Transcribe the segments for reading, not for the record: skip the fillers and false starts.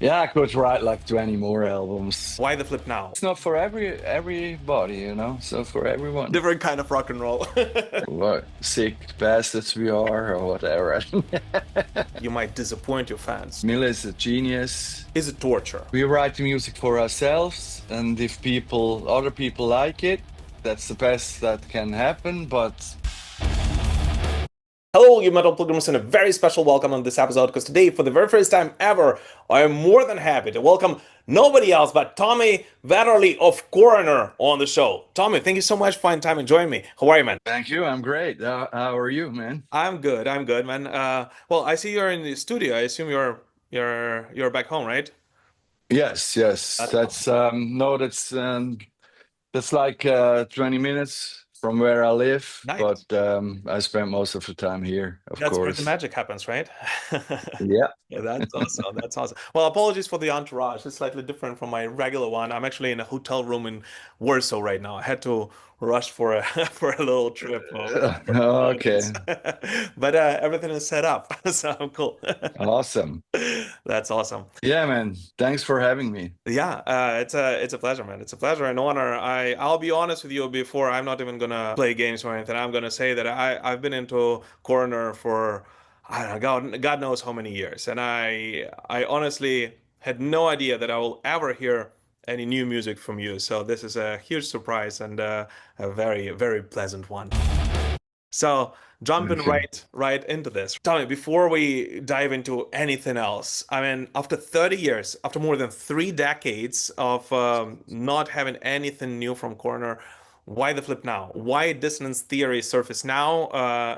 Yeah, I could write like 20 more albums. Why the flip now? It's not for everybody, so for everyone. Different kind of rock and roll. What sick bastards we are or whatever. You might disappoint your fans. Mille is a genius. Is it torture? We write music for ourselves, and if other people like it, that's the best that can happen, but Hello, you Metal Pilgrims, and a very special welcome on this episode because today, for the very first time ever, I am more than happy to welcome nobody else but Tommy Vetterli of Coroner on the show. Tommy, thank you so much for finding time and joining me. How are you, man? thank you. I'm great. How are you, man? I'm good, man. Well, I see you're in the studio. I assume you're back home, right? Yes, yes. That's That's no, that's like 20 minutes from where I live, but nice. I spent most of the time here, of That's where the course. magic happens, right? Yeah. Yeah, that's awesome. That's awesome. Well, apologies for the entourage. It's slightly different from my regular one. I'm actually in a hotel room in Warsaw right now. I had to rush for a for a little trip for the holidays, Okay. but everything is set up, so I'm cool. Awesome. That's awesome. Yeah, man. Thanks for having me. Yeah, it's a pleasure, man. It's a pleasure and honor. I'll be honest with you before I'm not even gonna play games or anything. I'm gonna say that I've been into Coroner for I don't know, God knows how many years, and I honestly had no idea that I will ever hear any new music from you. So this is a huge surprise and a very pleasant one. So jumping Thank you. right into this. Tell me, before we dive into anything else, I mean, after 30 years, after more than 3 decades of not having anything new from Corner, why the flip now? Why Dissonance Theory surface now?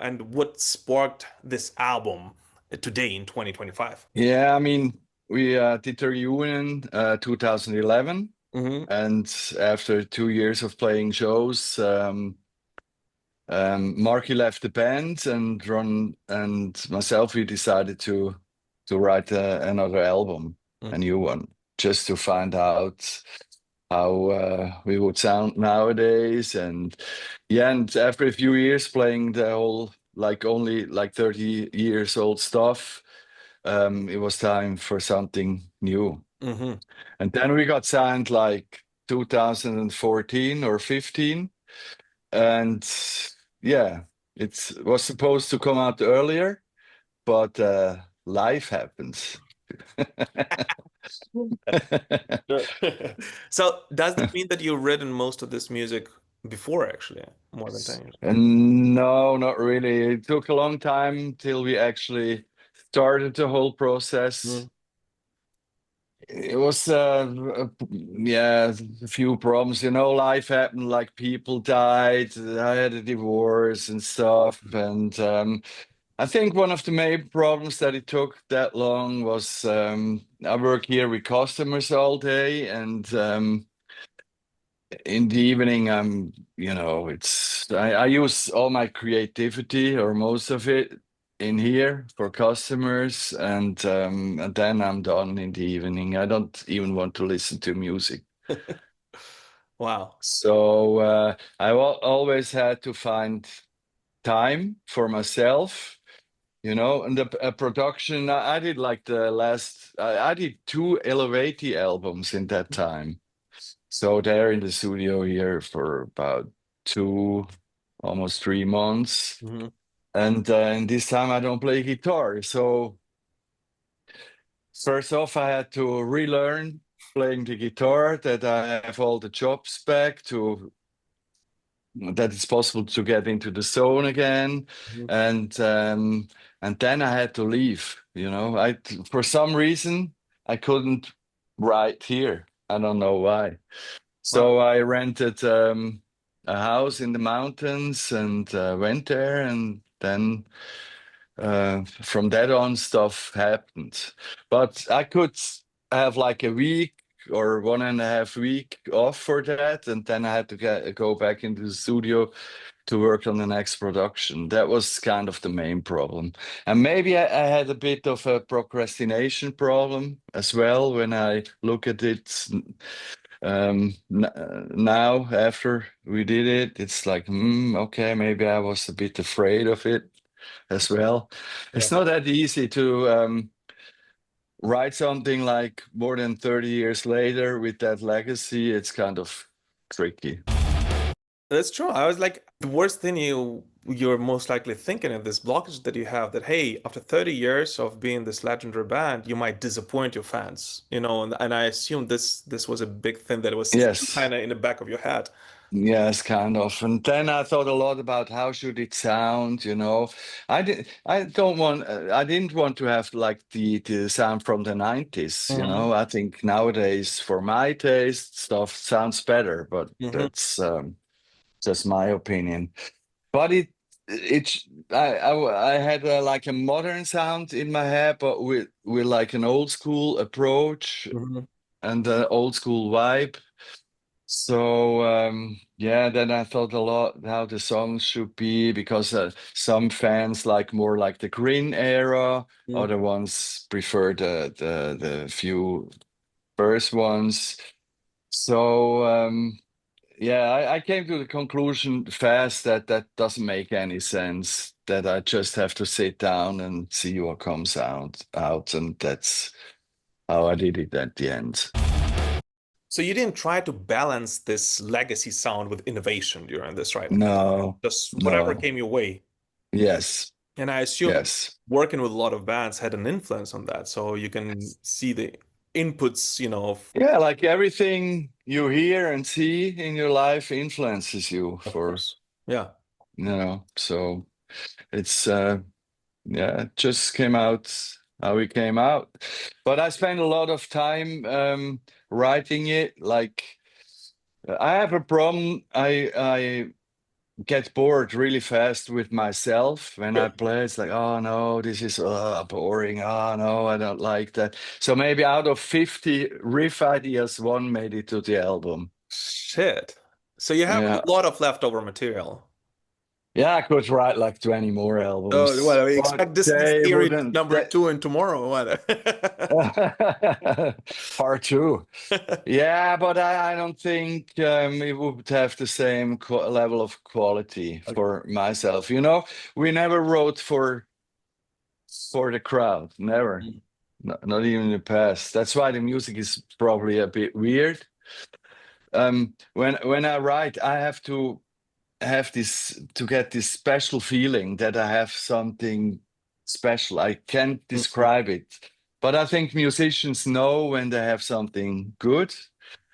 And what sparked this album today in 2025? Yeah, I mean, we did the reunion 2011, Hmm. and after 2 years of playing shows, Marky left the band, and Ron and myself, we decided to write another album, a new one, just to find out how we would sound nowadays. And yeah, and after a few years playing the whole like only like 30 years old stuff, it was time for something new. Hmm. And then we got signed like 2014 or 15. And yeah, it was supposed to come out earlier, but life happens. Sure. So does that mean that you've written most of this music before, actually, more than 10 years? And no, not really. It took a long time till we actually started the whole process. It was, yeah, a few problems. Life happened, like people died. I had a divorce and stuff. And I think one of the main problems that it took that long was I work here with customers all day. And in the evening, I use all my creativity or most of it in here for customers, and then I'm done in the evening. I don't even want to listen to music. Wow. So always had to find time for myself, and the production. I did like I did two Eluveitie albums in that time. So they're in the studio here for about almost 3 months. Hmm. And this time I don't play guitar. So first off, I had to relearn playing the guitar, that I have all the chops back, that it's possible to get into the zone again. And and then I had to leave. For some reason I couldn't write here. I don't know why. Wow. So I rented a house in the mountains and went there, and then from that on, stuff happened. But I could have like a week or 1.5 week off for that, and then I had to go back into the studio to work on the next production. That was kind of the main problem. And maybe I had a bit of a procrastination problem as well when I look at it now after we did it. It's like, okay, maybe I was a bit afraid of it as well. Yeah. It's not that easy to write something like more than 30 years later with that legacy, it's kind of tricky. That's true. I was like, the worst thing you're most likely thinking of this blockage that you have that, hey, after 30 years of being this legendary band, you might disappoint your fans, and I assume this was a big thing that was Yes. kind of in the back of your head. Yes, kind of. And then I thought a lot about how should it sound, you know. I didn't want to have like the sound from the 90s, you Hmm. know. I think nowadays for my taste stuff sounds better, but Hmm. that's just my opinion. But I had like a modern sound in my head, but with like an old school approach Hmm. and an old school vibe. So yeah, then I thought a lot how the songs should be because some fans like more like the Green era, other ones prefer the few first ones. So yeah, I came to the conclusion fast that that doesn't make any sense. That I just have to sit down and see what comes out, and that's how I did it at the end. So you didn't try to balance this legacy sound with innovation during this, right? No, Just whatever no, came your way. yes, And I assume yes. working with a lot of bands had an influence on that. So you can see the inputs, Yeah, like everything you hear and see in your life influences you of for, course. Yeah. so it's yeah, it just came out how it came out. But I spent a lot of time writing it. Like I have a problem. I get bored really fast with myself when I play. It's like, oh no, this is boring. Oh no, I don't like that. So maybe out of 50 riff ideas, one made it to the album. Shit. So you have Yeah. a lot of leftover material. Yeah, I could write like 20 more Oh, albums, well, we but expect Dissonance they Theory wouldn't. number two in tomorrow. What? Part two. Yeah, but I don't think it would have the same level of quality Okay. for myself. You know, we never wrote for the crowd, never, not even in the past. That's why the music is probably a bit weird. When I write, I have to have this to get this special feeling that I have something special. I can't Mhm. describe it, but I think musicians know when they have something good,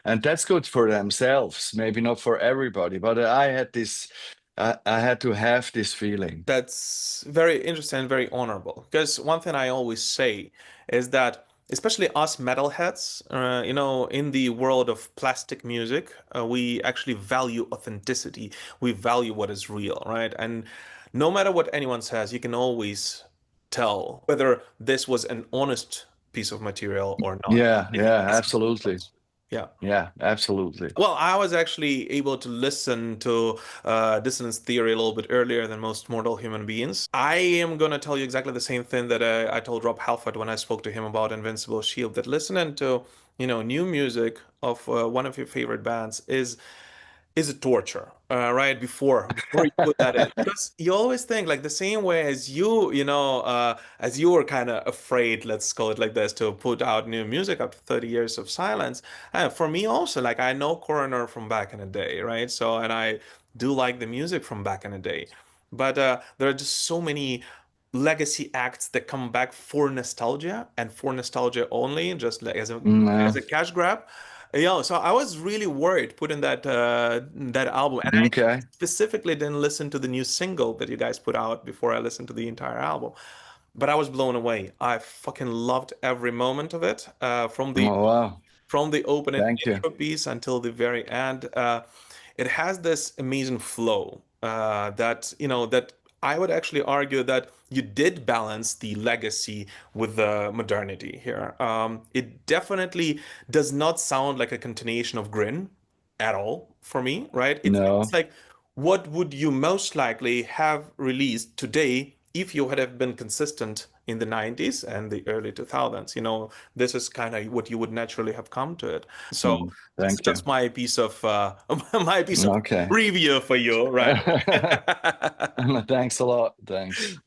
and that's good for themselves. Maybe not for everybody, but I had this. I had to have this feeling. That's very interesting and very honorable. Because one thing I always say is that, especially us metalheads, in the world of plastic music, we actually value authenticity. We value what is real, right? And no matter what anyone says, you can always tell whether this was an honest piece of material or not. Yeah, If you yeah, listen to absolutely. it. Yeah. Yeah, absolutely. Well, I was actually able to listen to Dissonance Theory a little bit earlier than most mortal human beings. I am going to tell you exactly the same thing that I told Rob Halford when I spoke to him about Invincible Shield, that listening to, new music of one of your favorite bands is a torture, right? Before you put that in, because you always think like the same way as as you were kind of afraid, let's call it like this, to put out new music after 30 years of silence. For me also, like I know Coroner from back in the day, right? So, and I do like the music from back in the day, but there are just so many legacy acts that come back for nostalgia and for nostalgia only, just like Yeah, as a cash grab. Yeah, so I was really worried putting that album, and I okay. specifically didn't listen to the new single that you guys put out before I listened to the entire album. But I was blown away. I fucking loved every moment of it, Oh, wow. from the opening Thank you. intro piece until the very end. It has this amazing flow that I would actually argue that you did balance the legacy with the modernity here. It definitely does not sound like a continuation of Grin at all for me, right? It sounds No. like what would you most likely have released today if you had have been consistent in the 90s and the early 2000s. You know, this is kind of what you would naturally have come to it. So it's Thank you. just my piece of my piece of Okay. review for you, right? Thanks a lot. Thanks.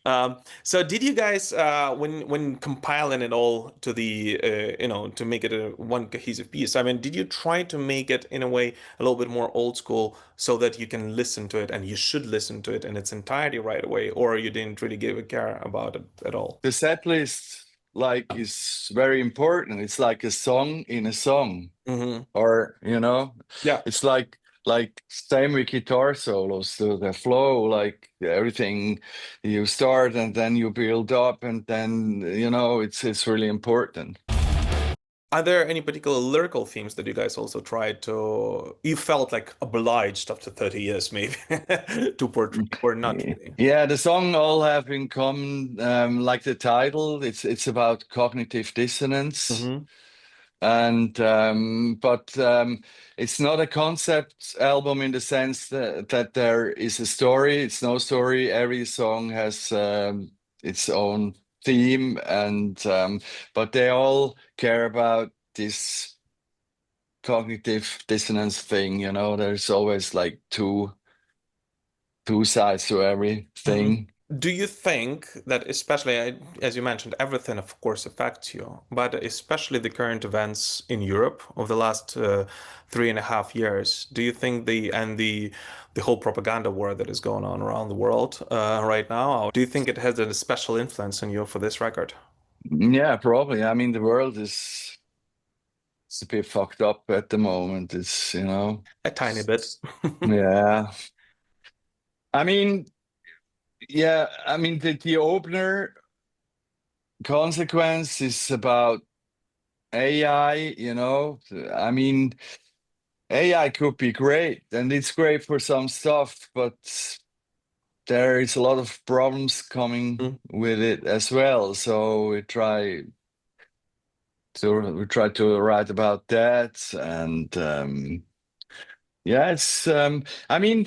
So did you guys when compiling it all to the you know, to make it a one cohesive piece, I mean, did you try to make it in a way a little bit more old school so that you can listen to it and you should listen to it in its entirety right away, or you didn't really give a care about it at all? The set list like is very important. It's like a song in a song, Hmm. or you know, Yeah. it's like same with guitar solos. So the flow, like everything, you start and then you build up, and then you know it's really important. Are there any particular lyrical themes that you guys also tried to, you felt like obliged after 30 years maybe to portray, or not really? Yeah, the song all have in common, like the title. It's about cognitive dissonance, Hmm. and but it's not a concept album in the sense that there is a story. It's no story. Every song has its own theme, and but they all care about this cognitive dissonance thing. You know, there's always like two sides to Hmm. everything. Do you think that, especially as you mentioned, everything of course affects you, but especially the current events in Europe of the last 3.5 years, do you think the whole propaganda war that is going on around the world right now, do you think it has a special influence on you for this record? Yeah, probably. I mean, the world is it's a bit fucked up at the moment. It's, you know, A tiny bit. yeah. I mean, yeah, I mean the opener consequence is about AI, you know. I mean, AI could be great and it's great for some stuff, but there is a lot of problems coming Mm. with it as well. So we try to write about that, and yeah, it's I mean,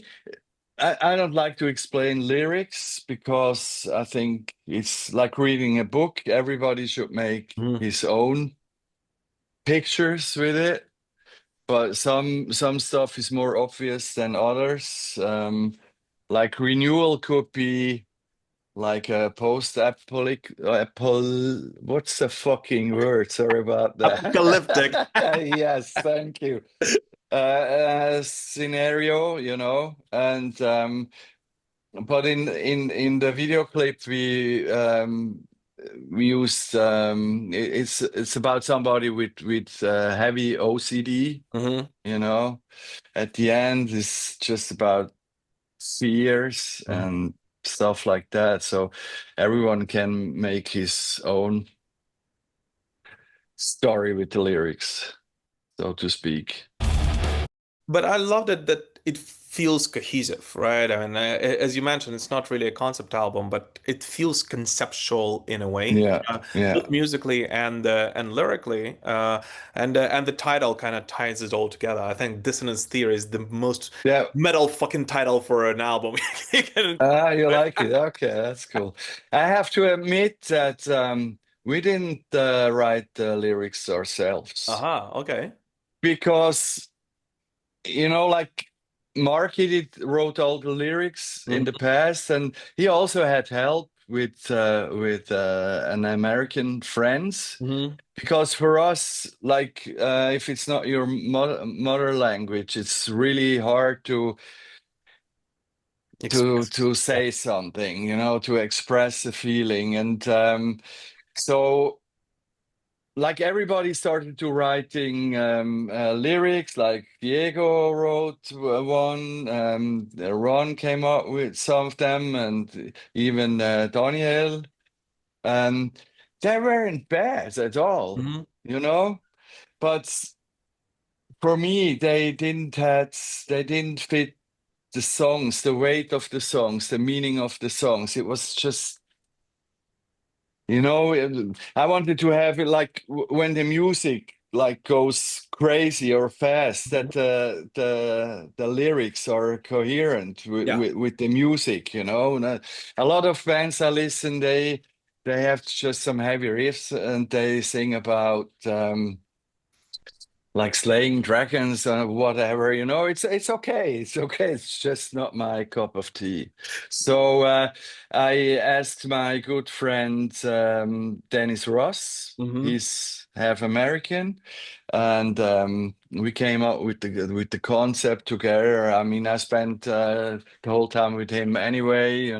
I don't like to explain lyrics because I think it's like reading a book. Everybody should make Mm. his own pictures with it, but some stuff is more obvious than others. Like renewal could be like a what's the fucking word? Sorry about Apocalyptic. that. Yes, thank you. Scenario, you know, and but in the video clip we used it's about somebody with heavy OCD, Hmm. you know. At the end, it's just about fears and stuff like that. So everyone can make his own story with the lyrics, so to speak. But I love that it feels cohesive, right? I mean, as you mentioned, it's not really a concept album, but it feels conceptual in a way, Yeah, yeah, both musically and lyrically. And the title kind of ties it all together. I think Dissonance Theory is the most yeah. metal fucking title for an album. You can- Ah, you like it? Okay, that's cool. I have to admit that we didn't write the lyrics ourselves Aha, okay. because, you know, like Marky wrote all the lyrics in the Mhm. past, and he also had help with an American friends. Mhm. Because for us, like if it's not your mother language, it's really hard Express. to say something, you know, to express a feeling. And so like everybody started to writing lyrics, like Diego wrote one, Ron came up with some of them, and even Daniel. Um, they weren't bad at all, Mhm. you know, but for me, they didn't fit the songs, the weight of the songs, the meaning of the songs. It was just, you know, I wanted to have it like when the music like goes crazy or fast, that the lyrics are coherent Yeah. with the music, you know. And a lot of bands I listen, they have just some heavy riffs, and they sing about like slaying dragons or whatever. It's okay. It's okay. It's just not my cup of tea. So I asked my good friend Dennis Ross. Mm-hmm. He's half American, and we came up with the concept together. I mean, I spent the whole time with him anyway.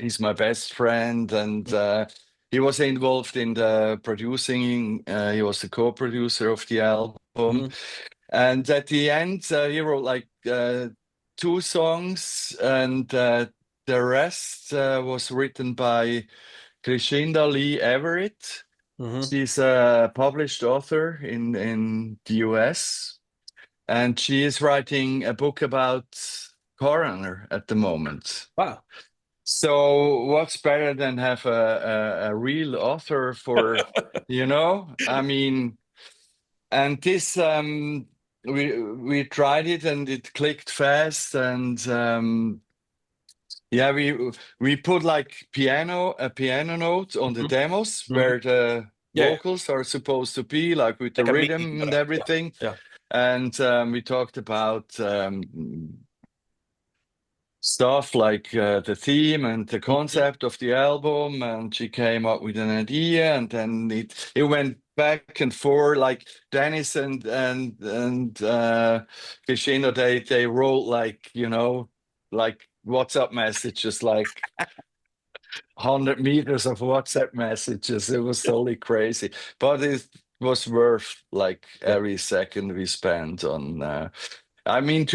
He's my best friend, and he was involved in the producing. He was the co-producer of the album. Mm-hmm. And at the end, he wrote like two songs, and the rest was written by Crescinda Lee Everett. Mm-hmm. She's a published author in the US, and she is writing a book about Coroner at the moment. Wow. So what's better than have a real author for, I mean, and this we tried it and it clicked fast, and yeah, we put like a piano note on the Mm-hmm. demos Mm-hmm. where the Yeah, yeah. vocals are supposed to be, like with the Like a MIDI rhythm kind and of. Yeah. everything. Yeah. And we talked about stuff like the theme and the Mm-hmm. concept of the album, and she came up with an idea, and then it went back and forth. Like Dennis and Crescendo, they wrote like like WhatsApp messages, like 100 meters of WhatsApp messages. It was totally crazy, but it was worth like Yeah. every second we spent on. I mean,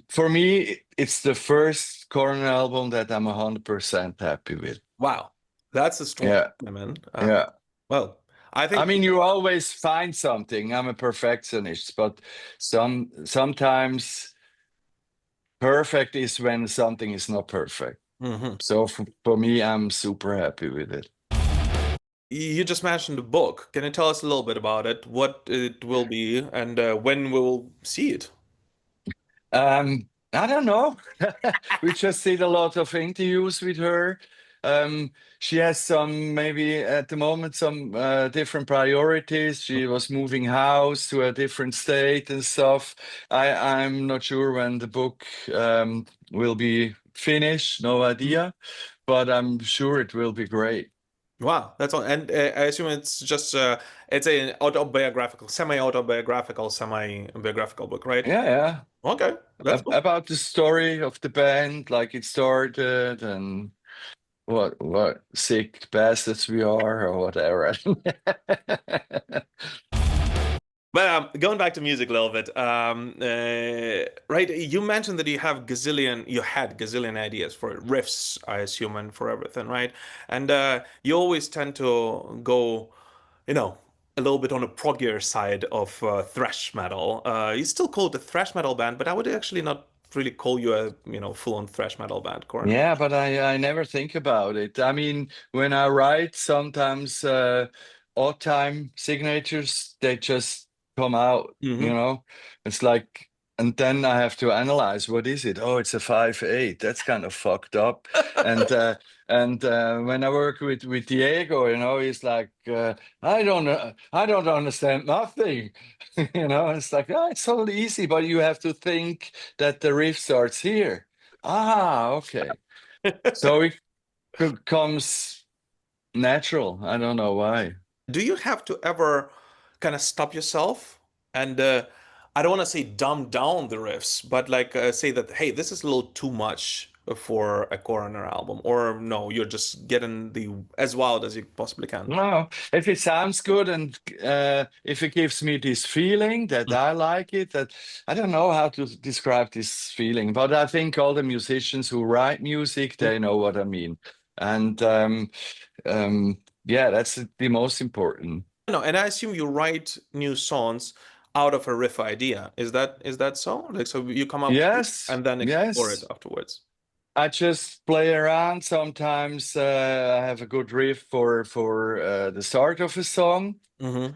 for me, it's the first Korn album that I'm 100% happy with. Wow. That's a strong Yeah, statement. yeah. Well, I I think mean, you always find something. I'm a perfectionist, but sometimes perfect is when something is not perfect. Mhm. So for me, I'm super happy with it. You just mentioned the book. Can you tell us a little bit about it, what it will be, and when we will see it? I don't know. We just did a lot of interviews with her. She has maybe at the moment, some different priorities. She was moving house to a different state and stuff. I'm not sure when the book will be finished, no Mhm. idea, but I'm sure it will be great. Wow, that's all. And I assume it's just it's an autobiographical, semi-autobiographical, semi-biographical book, right? Yeah, yeah. Okay, that's cool. About the story of the band, like it started, and what sick bastards we are or whatever. But going back to music a little bit, right? You mentioned that you had gazillion ideas for riffs, I assume, and for everything, right? And you always tend to go, you know, a little bit on the proggier side of thrash metal. You still call it a thrash metal band, but I would actually not really call you a, full-on thrash metal band, Coroner. Yeah, but I never think about it. I mean, when I write, sometimes odd time signatures, they just come out, Mm-hmm. It's like, and then I have to analyze, what is it? Oh, it's a 5/8. That's kind of fucked up. And when I work with Diego, he's like, I don't understand nothing. It's like, oh, it's so easy, but you have to think that the riff starts here. Ah, okay. So it becomes natural. I don't know why. Do you have to ever kind of stop yourself and I don't want to say dumb down the riffs, but like say that, hey, this is a little too much for a Coroner album, or no, you're just getting the as wild as you possibly can. No, if it sounds good, and if it gives me this feeling that I like it, that I don't know how to describe this feeling, but I think all the musicians who write music, they know what I mean. And yeah, that's the most important. No, and I assume you write new songs out of a riff idea. Is that so? Like, so you come up Yes, and then explore it yes. afterwards. I just play around. Sometimes I have a good riff for the start of a song, Mm-hmm.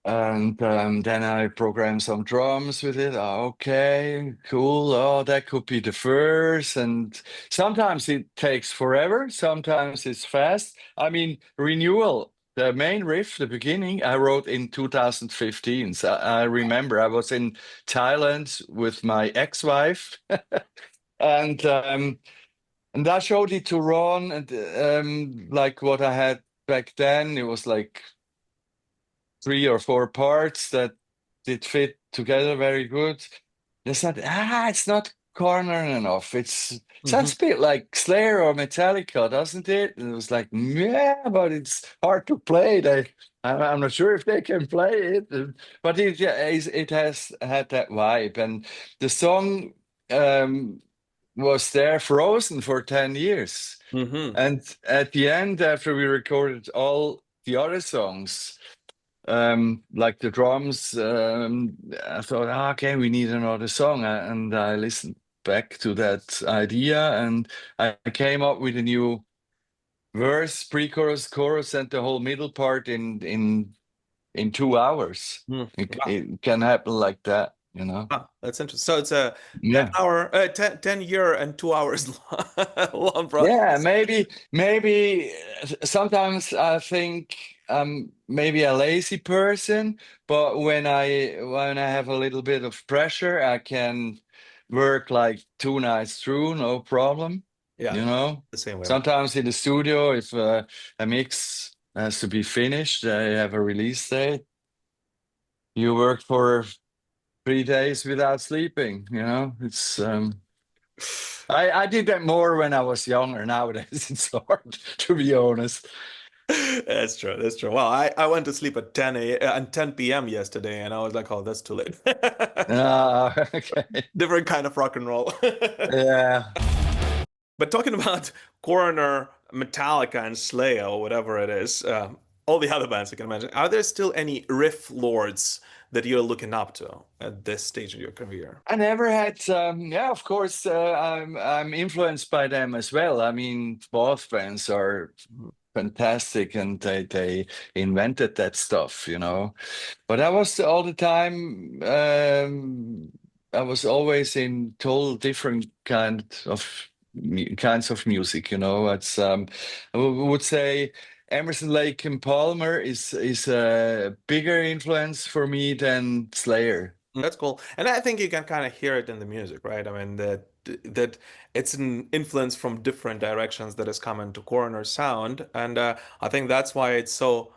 And then I programmed some drums with it. Okay, cool. Oh, that could be the first. And sometimes it takes forever, sometimes it's fast. I mean, Renewal, the main riff, the beginning, I wrote in 2015. So I remember I was in Thailand with my ex-wife, and I showed it to Ron, and like what I had back then, it was like 3 or 4 parts that did fit together very good. They said, it's not corner enough. It Hmm. sounds a bit like Slayer or Metallica, doesn't it? And it was like, yeah, but it's hard to play. I'm not sure if they can play it, but it has had that vibe. And the song was there frozen for 10 years. Hmm. And at the end, after we recorded all the other songs, like the drums, I thought, okay, we need another song. And I listened back to that idea, and I came up with a new verse, pre-chorus, chorus, and the whole middle part in 2 hours. Wow. It can happen like that, you know? Wow, that's interesting. So it's a Yeah. 10 year and 2 hours long Yeah, process. maybe sometimes I think I'm maybe a lazy person, but when I have a little bit of pressure, I can work like 2 nights through, no problem. Yeah, You know, the same way. sometimes in the studio, if a mix has to be finished, I have a release date. You work for 3 days without sleeping. You know, it's I did that more when I was younger. Nowadays, it's hard, to be honest. That's true. That's true. Well, I went to sleep at 10 p.m. yesterday, and I was like, oh, that's too late. Okay. Different kind of rock and roll. Yeah. But talking about Coroner, Metallica, and Slayer, or whatever it is, all the other bands you can imagine, are there still any riff lords that you're looking up to at this stage of your career? I never had, yeah, of course, I'm influenced by them as well. I mean, both bands are fantastic, and they invented that stuff, you know. But I was all the time, I was always in total different kinds of music, you know. It's would say Emerson, Lake and Palmer is a bigger influence for me than Slayer. That's cool. And I think you can kind of hear it in the music, right? I mean, that it's an influence from different directions that has come into Coroner's sound. And I think that's why it's so,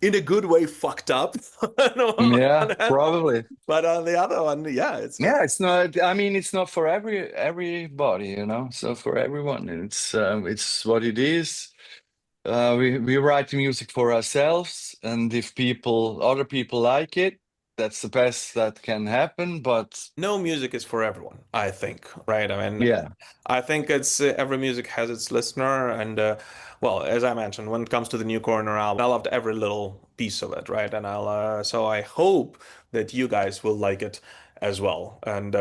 in a good way, fucked up on Yeah, one hand. probably. But on the other one, yeah, Yeah, it's not. I mean, it's not for everybody, you know. So for everyone, it's what it is. We write music for ourselves, and if other people like it, that's the best that can happen. But no music is for everyone, I think, right? I mean, yeah, I think it's every music has its listener, and well, as I mentioned, when it comes to the new Corner album, I loved every little piece of it, right? And so I hope that you guys will like it as well, and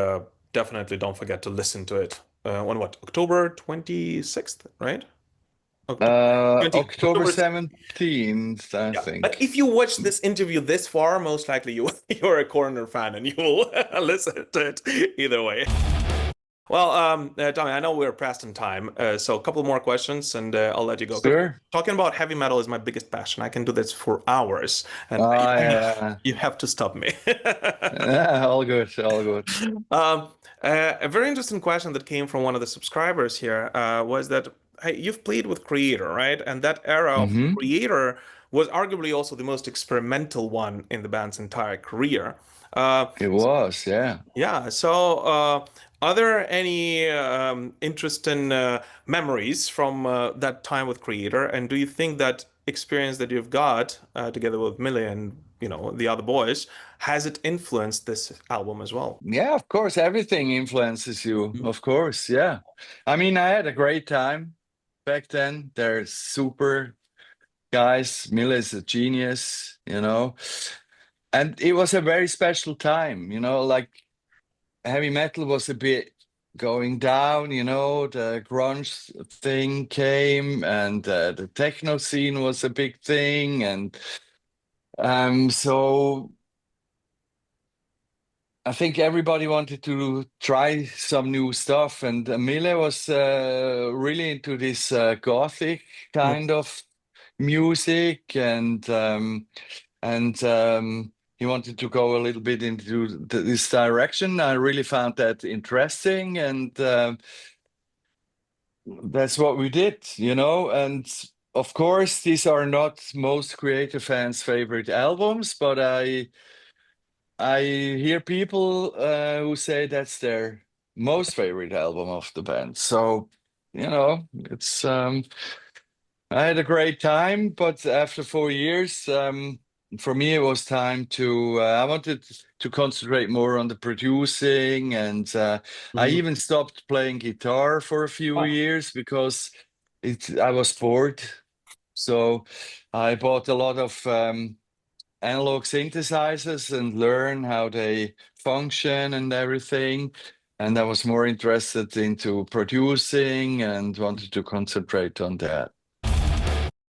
definitely don't forget to listen to it on what, October 26th, right? October 20th, October October. 17th, I Yeah, but think. if you watch this interview this far, most likely you're a Corner fan and you will listen to it either way. Well, Tommy, I know we're past in time, so a couple more questions and I'll let you go. Because Sure. talking about heavy metal is my biggest passion. I can do this for hours, and Yeah. you have to stop me. Yeah, all good, all good. Um, a very interesting question that came from one of the subscribers here was that, hey, you've played with Kreator, right? And that era of Hmm. Kreator was arguably also the most experimental one in the band's entire career. Uh, It was, yeah. yeah, so are there any interesting memories from that time with Kreator? And do you think that experience that you've got together with Mille and the other boys, has it influenced this album as well? Yeah, of course, everything influences you, of course, yeah. I mean, I had a great time back then. They're super guys. Miller is a genius, you know. And it was a very special time, you know, like heavy metal was a bit going down, you know, the grunge thing came, and the techno scene was a big thing, and So I think everybody wanted to try some new stuff, and Mille was really into this gothic kind of music, and he wanted to go a little bit into this direction. I really found that interesting, and that's what we did, you know. And of course, these are not most Kreator fans' favorite albums, but I hear people who say that's their most favorite album of the band. So, you know, it's I had a great time, but after 4 years, for me, it was time to. I wanted to concentrate more on the producing, and I Mhm. even stopped playing guitar for a few Wow. years because I was bored. So I bought a lot of analog synthesizers and learn how they function and everything. And I was more interested into producing and wanted to concentrate on that.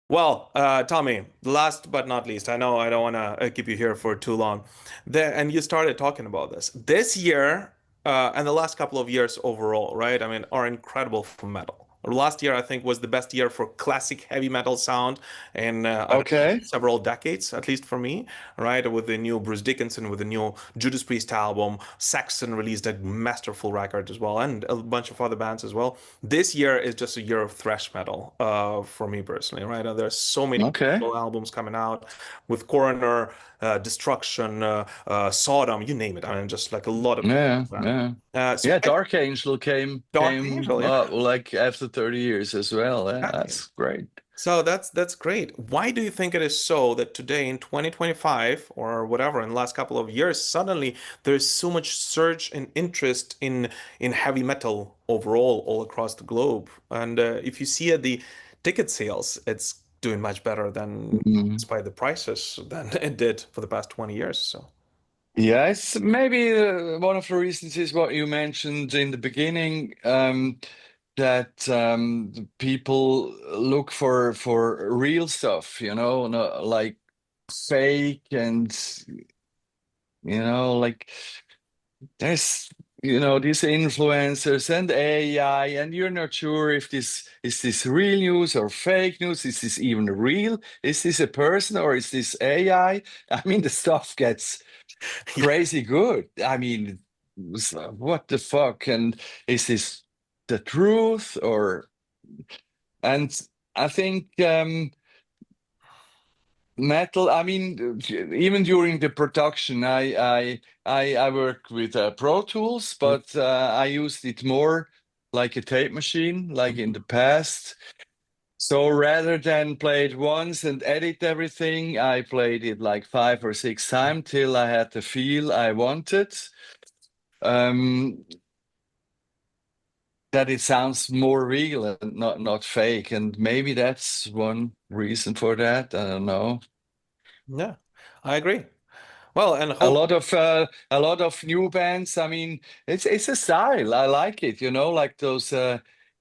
Well, Tommy, last but not least, I know I don't want to keep you here for too long. And you started talking about this. This year, and the last couple of years overall, right? I mean, are incredible for metal. Last year, I think, was the best year for classic heavy metal sound in, I don't know, Okay. several decades, at least for me, right? With the new Bruce Dickinson, with the new Judas Priest album, Saxon released a masterful record as well, and a bunch of other bands as well. This year is just a year of thrash metal for me personally, right? And there's so many Okay. cool albums coming out with Coroner, Destruction, Sodom, you name it. I mean, just like a lot of Yeah, that. yeah. So Yeah, Dark Angel Dark came Angel, yeah. like after 30 years as well. Yeah, Exactly. that's great. So that's great. Why do you think it is so that today in 2025 or whatever in the last couple of years suddenly there's so much surge in interest in heavy metal overall all across the globe? And if you see at the ticket sales, it's doing much better than Mhm. despite the prices than it did for the past 20 years. So Yes, maybe one of the reasons is what you mentioned in the beginning, that the people look for real stuff, you know, not like fake and like there's these influencers and AI, and you're not sure if this is this real news or fake news. Is this even real? Is this a person or is this AI? I mean, the stuff gets crazy good. I mean, what the fuck? And is this the truth or? And I think metal. I mean, even during the production, I work with Pro Tools, but I used it more like a tape machine, like in the past. So rather than play it once and edit everything, I played it like 5 or 6 times till I had the feel I wanted. Um, that it sounds more real and not fake, and maybe that's one reason for that. I don't know. yeah, I agree. Well, and A hope lot of new bands. I mean, it's a style. I like it. Like those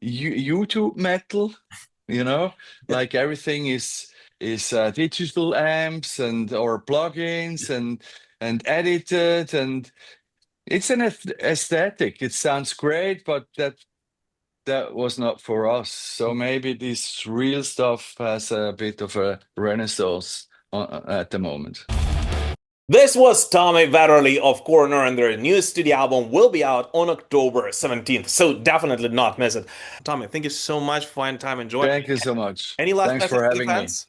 YouTube metal. Like everything is digital amps and or plugins and edited, and it's an aesthetic. It sounds great, but that was not for us. So maybe this real stuff has a bit of a renaissance at the moment. this was Tommy Vetterli of Coroner, and their new studio album will be out on October 17th. So definitely not miss it. Tommy, thank you so much for finding time and joining Thank you me. so much. Any last Thanks message for to the having me. fans?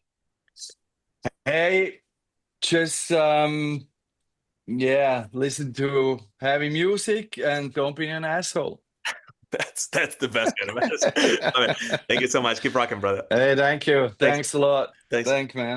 Hey, just yeah, listen to heavy music and don't be an asshole. That's the best kind of message. Tommy, thank you so much. Keep rocking, brother. Hey, thank you. Thanks. Thanks a lot. Thanks. Thank, man.